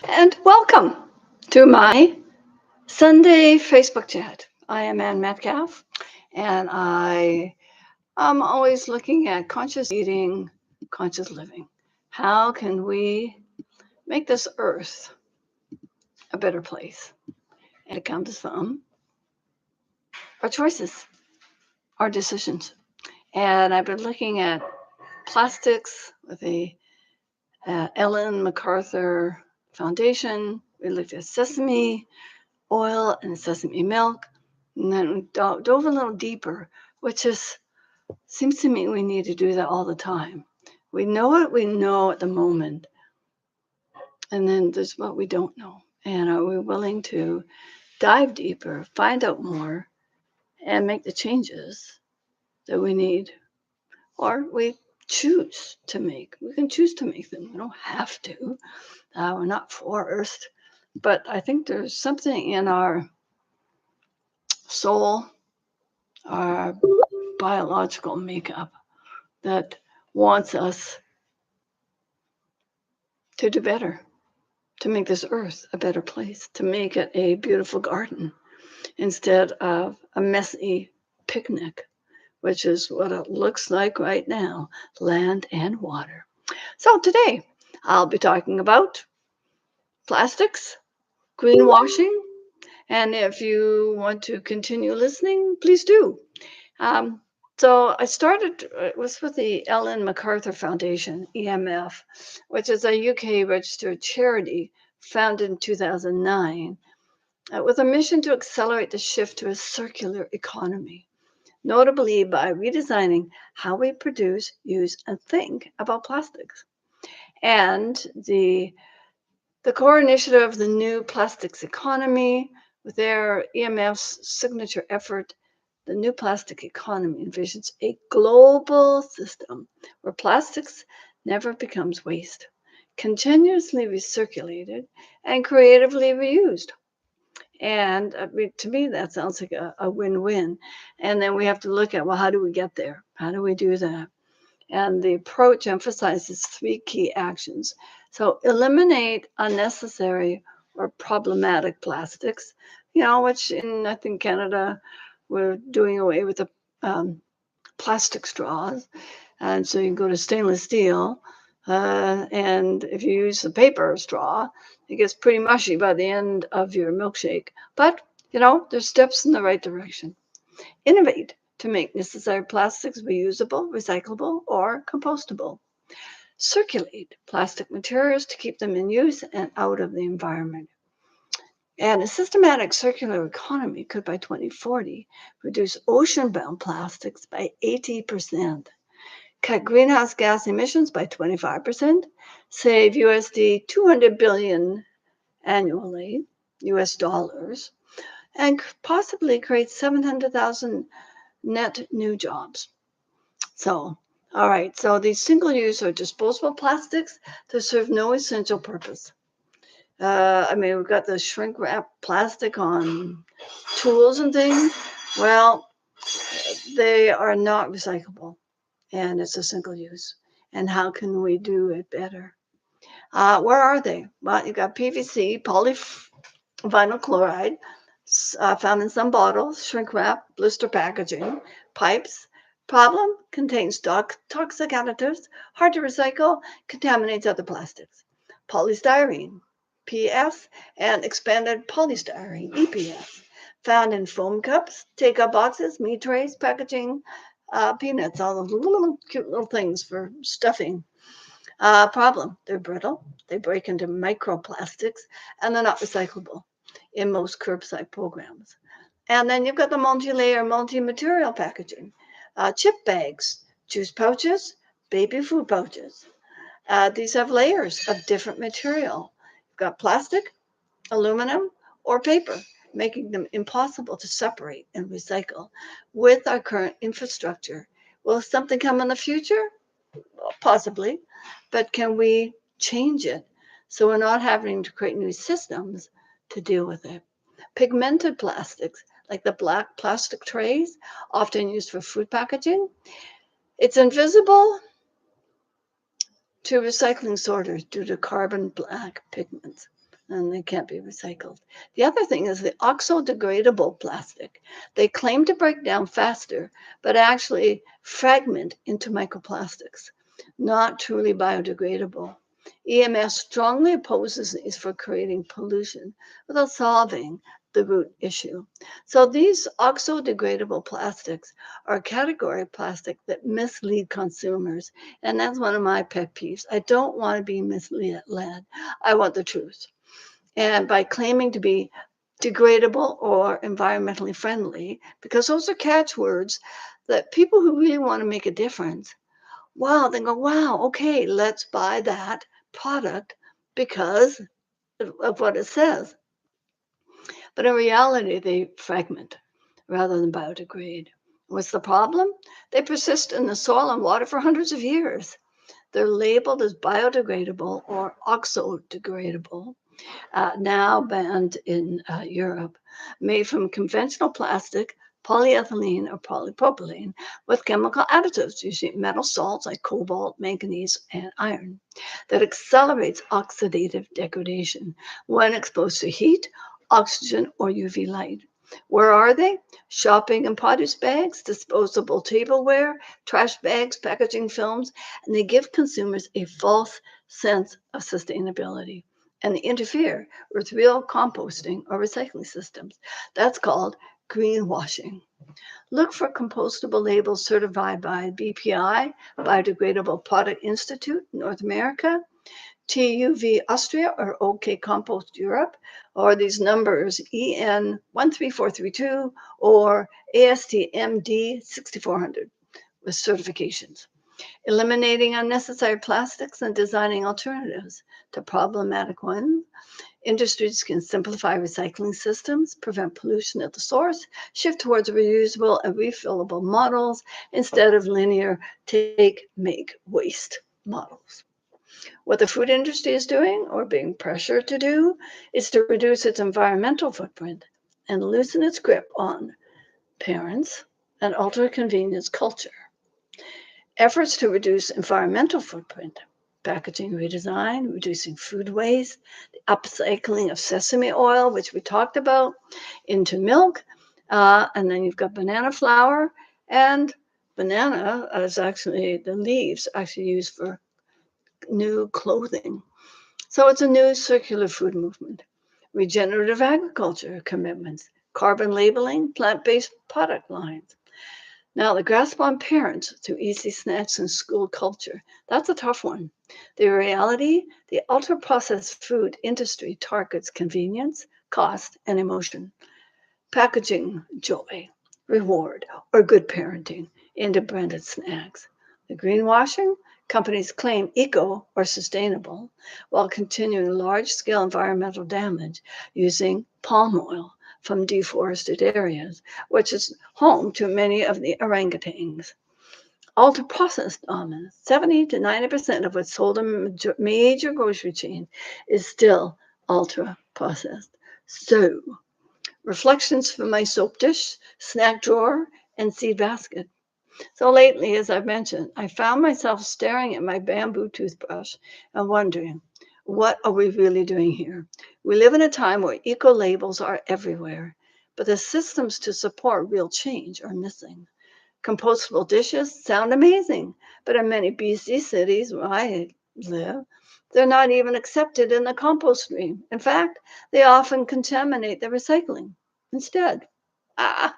and welcome to my Sunday Facebook chat. I am Ann Metcalf, and I am always looking at conscious eating, conscious living. How can we make this earth a better place? And it comes from our choices, our decisions. And I've been looking at plastics with the Ellen MacArthur Foundation. We looked at sesame oil and sesame milk, and then we dove a little deeper, which seems to me we need to do that all the time. We know what we know at the moment, and then there's what we don't know. And are we willing to dive deeper, find out more, and make the changes that we need? Or we choose to make. We can choose to make them. We don't have to. We're not forced. But I think there's something in our soul, our biological makeup that wants us to do better, to make this earth a better place, to make it a beautiful garden instead of a messy picnic, which is what it looks like right now, land and water. So today I'll be talking about plastics, greenwashing, and if you want to continue listening, please do. Um, so I started, it was with the Ellen MacArthur Foundation, EMF, which is a UK registered charity founded in 2009 with a mission to accelerate the shift to a circular economy, notably by redesigning how we produce, use, and think about plastics. And the core initiative of the new plastics economy, with their EMF's signature effort, the new plastic economy envisions a global system where plastics never becomes waste, continuously recirculated, and creatively reused. And to me, that sounds like a win-win. And then we have to look at, well, how do we get there? How do we do that? And the approach emphasizes three key actions. So eliminate unnecessary or problematic plastics, which in, I think, Canada, we're doing away with the plastic straws. And so you can go to stainless steel. And if you use the paper straw, it gets pretty mushy by the end of your milkshake. But, there's steps in the right direction. Innovate to make necessary plastics reusable, recyclable, or compostable. Circulate plastic materials to keep them in use and out of the environment. And a systematic circular economy could, by 2040, reduce ocean-bound plastics by 80%, cut greenhouse gas emissions by 25%, save USD 200 billion annually, US dollars, and possibly create 700,000 net new jobs. So, all right, so these single-use or disposable plastics, they serve no essential purpose. We've got the shrink wrap plastic on tools and things. Well, they are not recyclable, and it's a single use. And how can we do it better? Where are they? Well, you've got PVC, polyvinyl chloride, found in some bottles, shrink wrap, blister packaging, pipes. Problem, contains toxic additives, hard to recycle, contaminates other plastics. Polystyrene, PS, and expanded polystyrene, EPS, found in foam cups, take-out boxes, meat trays, packaging, peanuts, all those little cute little things for stuffing. Problem, they're brittle, they break into microplastics, and they're not recyclable in most curbside programs. And then you've got the multi-layer, multi-material packaging. Chip bags, juice pouches, baby food pouches. These have layers of different material. You've got plastic, aluminum, or paper, making them impossible to separate and recycle with our current infrastructure. Will something come in the future? Well, possibly, but can we change it so we're not having to create new systems to deal with it? Pigmented plastics, like the black plastic trays, often used for food packaging, it's invisible to recycling sorters due to carbon black pigments. and they can't be recycled. The other thing is the oxo-degradable plastic. They claim to break down faster, but actually fragment into microplastics, not truly biodegradable. EMS strongly opposes these for creating pollution without solving the root issue. So these oxo-degradable plastics are a category of plastic that mislead consumers. And that's one of my pet peeves. I don't want to be misled. I want the truth. And by claiming to be degradable or environmentally friendly, because those are catchwords that people who really want to make a difference, wow, they go, wow, okay, let's buy that product because of what it says. But in reality, they fragment rather than biodegrade. What's the problem? They persist in the soil and water for hundreds of years. They're labeled as biodegradable or oxo-degradable, now banned in Europe, made from conventional plastic, polyethylene, or polypropylene with chemical additives, usually metal salts like cobalt, manganese, and iron, that accelerates oxidative degradation when exposed to heat, oxygen, or UV light. Where are they? Shopping and produce bags, disposable tableware, trash bags, packaging films, and they give consumers a false sense of sustainability, and they interfere with real composting or recycling systems. That's called greenwashing. Look for compostable labels certified by BPI, Biodegradable Product Institute, North America, TUV Austria, or OK Compost Europe, or these numbers EN 13432 or ASTMD 6400 with certifications. Eliminating unnecessary plastics and designing alternatives to problematic ones. Industries can simplify recycling systems, prevent pollution at the source, shift towards reusable and refillable models instead of linear take, make, waste models. What the food industry is doing or being pressured to do is to reduce its environmental footprint and loosen its grip on parents and ultra convenience culture. Efforts to reduce environmental footprint, packaging redesign, reducing food waste, the upcycling of sesame oil, which we talked about, into milk. And then you've got banana flour, and banana is actually the leaves actually used for new clothing. So it's a new circular food movement. Regenerative agriculture commitments, carbon labeling, plant-based product lines. Now, the grasp on parents through easy snacks and school culture, that's a tough one. The reality, the ultra-processed food industry targets convenience, cost, and emotion. Packaging joy, reward, or good parenting into branded snacks. The greenwashing, companies claim eco or sustainable while continuing large-scale environmental damage using palm oil from deforested areas, which is home to many of the orangutans. Ultra-processed almonds, 70 to 90% of what's sold in major grocery chains is still ultra-processed. So, reflections from my soap dish, snack drawer, and seed basket. So lately, as I've mentioned, I found myself staring at my bamboo toothbrush and wondering, what are we really doing here? We live in a time where eco labels are everywhere, but the systems to support real change are missing. Compostable dishes sound amazing, but in many BC cities where I live, they're not even accepted in the compost stream. In fact, they often contaminate the recycling instead. Ah,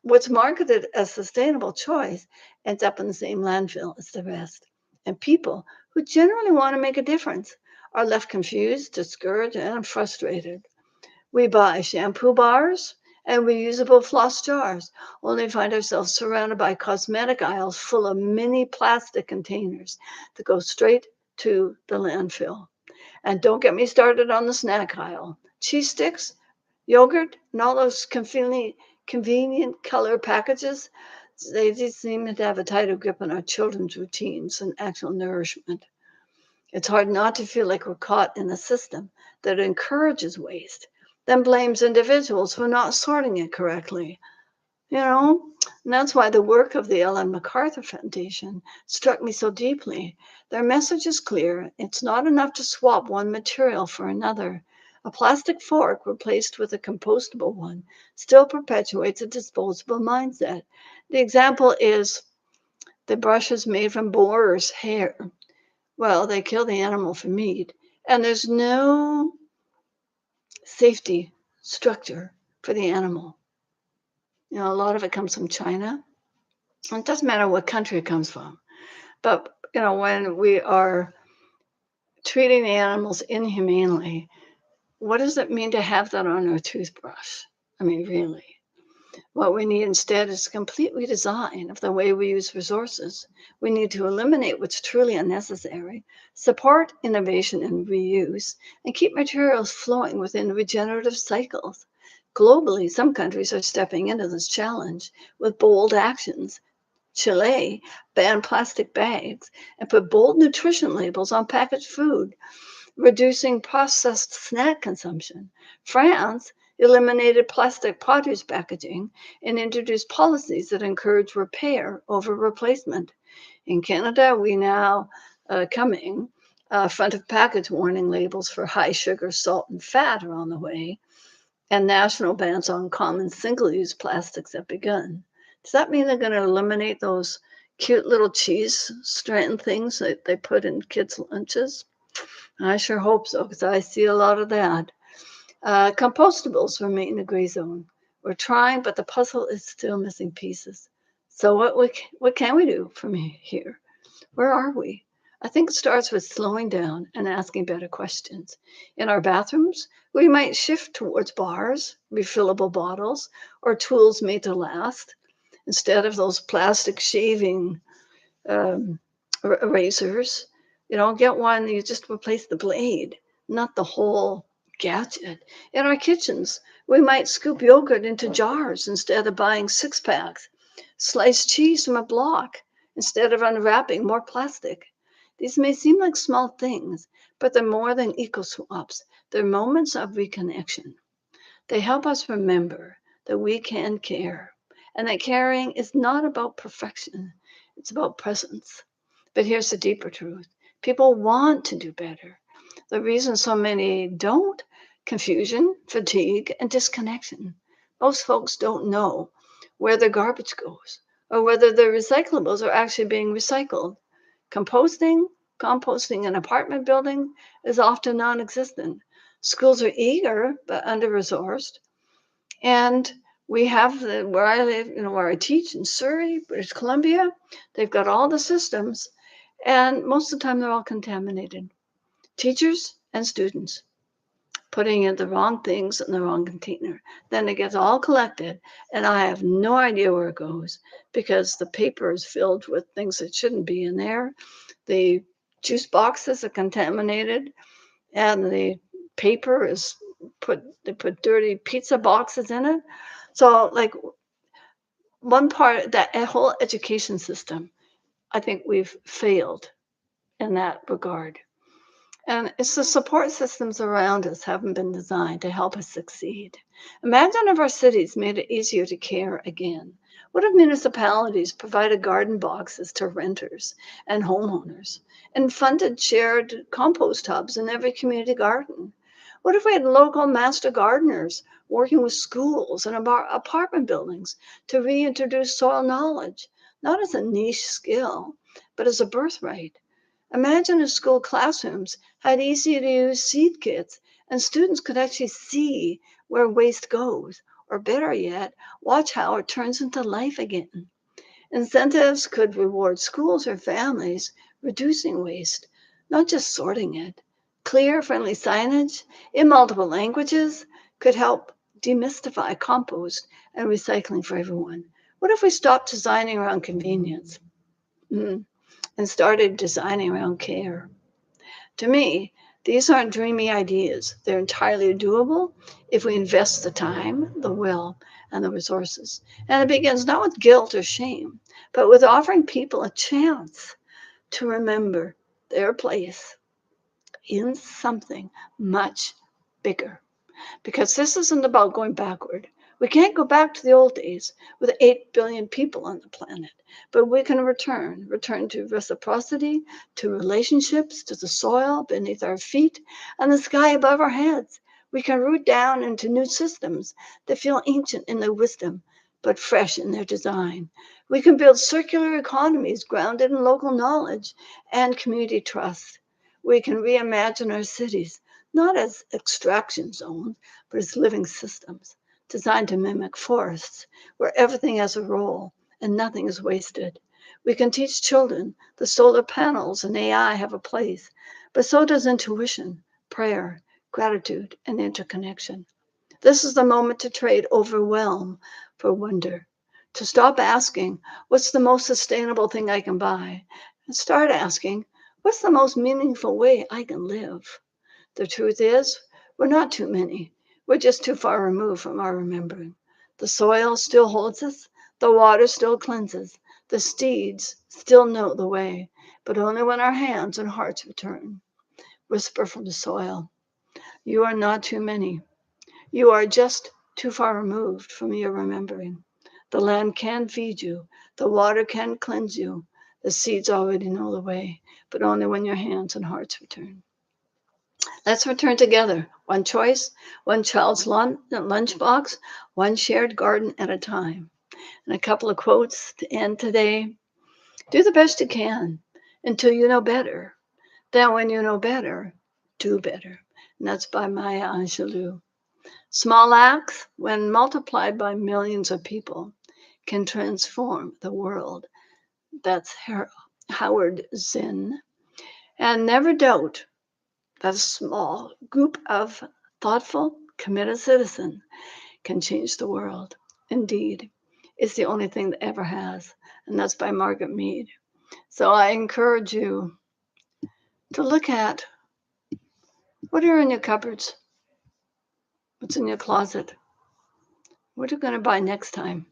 what's marketed as sustainable choice ends up in the same landfill as the rest. And people who generally want to make a difference are left confused, discouraged, and frustrated. We buy shampoo bars and reusable floss jars, only to find ourselves surrounded by cosmetic aisles full of mini plastic containers that go straight to the landfill. And don't get me started on the snack aisle. Cheese sticks, yogurt, and all those convenient color packages, they just seem to have a tighter grip on our children's routines than actual nourishment. It's hard not to feel like we're caught in a system that encourages waste, then blames individuals for not sorting it correctly. You know, and that's why the work of the Ellen MacArthur Foundation struck me so deeply. Their message is clear. It's not enough to swap one material for another. A plastic fork replaced with a compostable one still perpetuates a disposable mindset. The example is the brushes made from boar's hair. Well, they kill the animal for meat, and there's no safety structure for the animal. A lot of it comes from China. And it doesn't matter what country it comes from. But, when we are treating the animals inhumanely, what does it mean to have that on our toothbrush? I mean, really. What we need instead is a complete redesign of the way we use resources. We need to eliminate what's truly unnecessary, support innovation and reuse, and keep materials flowing within regenerative cycles. Globally, some countries are stepping into this challenge with bold actions. Chile banned plastic bags and put bold nutrition labels on packaged food, reducing processed snack consumption. France eliminated plastic produce packaging and introduced policies that encourage repair over replacement. In Canada, we now coming front of package warning labels for high sugar, salt, and fat are on the way, and national bans on common single-use plastics have begun. Does that mean they're going to eliminate those cute little cheese strand things that they put in kids' lunches? I sure hope so, because I see a lot of that. Compostables remain a gray zone. We're trying, but the puzzle is still missing pieces. So what can we do from here? Where are we? I think it starts with slowing down and asking better questions. In our bathrooms, we might shift towards bars, refillable bottles, or tools made to last instead of those plastic shaving razors. Get one, you just replace the blade, not the whole gadget. In our kitchens, we might scoop yogurt into jars instead of buying 6-packs, slice cheese from a block instead of unwrapping more plastic. These may seem like small things, but they're more than eco swaps. They're moments of reconnection. They help us remember that we can care and that caring is not about perfection, it's about presence. But here's the deeper truth: people want to do better. The reason so many don't: confusion, fatigue, and disconnection. Most folks don't know where their garbage goes or whether their recyclables are actually being recycled. Composting in apartment building is often non-existent. Schools are eager but under-resourced. And we have where I live, where I teach in Surrey, British Columbia, they've got all the systems, and most of the time they're all contaminated. Teachers and students putting in the wrong things in the wrong container. Then it gets all collected, and I have no idea where it goes because the paper is filled with things that shouldn't be in there. The juice boxes are contaminated, and the paper is they put dirty pizza boxes in it. So, like, one part, that whole education system, I think we've failed in that regard. And it's the support systems around us haven't been designed to help us succeed. Imagine if our cities made it easier to care again. What if municipalities provided garden boxes to renters and homeowners and funded shared compost hubs in every community garden? What if we had local master gardeners working with schools and apartment buildings to reintroduce soil knowledge, not as a niche skill, but as a birthright? Imagine if school classrooms had easy-to-use seed kits and students could actually see where waste goes, or better yet, watch how it turns into life again. Incentives could reward schools or families reducing waste, not just sorting it. Clear, friendly signage in multiple languages could help demystify compost and recycling for everyone. What if we stopped designing around convenience? And started designing around care? To me, these aren't dreamy ideas. They're entirely doable if we invest the time, the will, and the resources. And it begins not with guilt or shame, but with offering people a chance to remember their place in something much bigger. Because this isn't about going backward. We can't go back to the old days with 8 billion people on the planet, but we can return to reciprocity, to relationships, to the soil beneath our feet, and the sky above our heads. We can root down into new systems that feel ancient in their wisdom, but fresh in their design. We can build circular economies grounded in local knowledge and community trust. We can reimagine our cities, not as extraction zones, but as living systems designed to mimic forests, where everything has a role and nothing is wasted. We can teach children that solar panels and AI have a place, but so does intuition, prayer, gratitude, and interconnection. This is the moment to trade overwhelm for wonder, to stop asking, what's the most sustainable thing I can buy? And start asking, what's the most meaningful way I can live? The truth is, we're not too many. We're just too far removed from our remembering. The soil still holds us, the water still cleanses, the steeds still know the way, but only when our hands and hearts return. Whisper from the soil, you are not too many. You are just too far removed from your remembering. The land can feed you, the water can cleanse you, the seeds already know the way, but only when your hands and hearts return. Let's return together. One choice, one child's lunchbox, one shared garden at a time. And a couple of quotes to end today. Do the best you can until you know better. Then when you know better, do better. And that's by Maya Angelou. Small acts, when multiplied by millions of people, can transform the world. That's Howard Zinn. And never doubt that a small group of thoughtful, committed citizens can change the world. Indeed, it's the only thing that ever has. And that's by Margaret Mead. So I encourage you to look at what are in your cupboards, what's in your closet, what are you going to buy next time?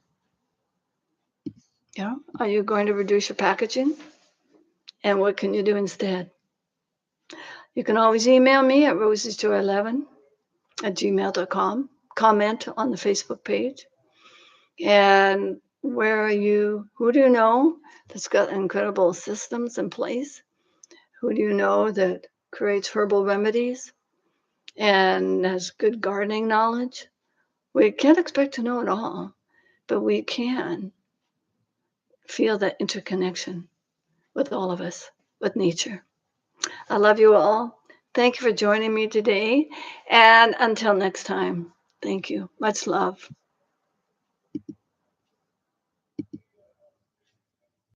Are you going to reduce your packaging? And what can you do instead? You can always email me at rosesjoy11@gmail.com. Comment on the Facebook page. And who do you know that's got incredible systems in place? Who do you know that creates herbal remedies and has good gardening knowledge? We can't expect to know it all, but we can feel that interconnection with all of us, with nature. I love you all. Thank you for joining me today. And until next time, thank you. Much love.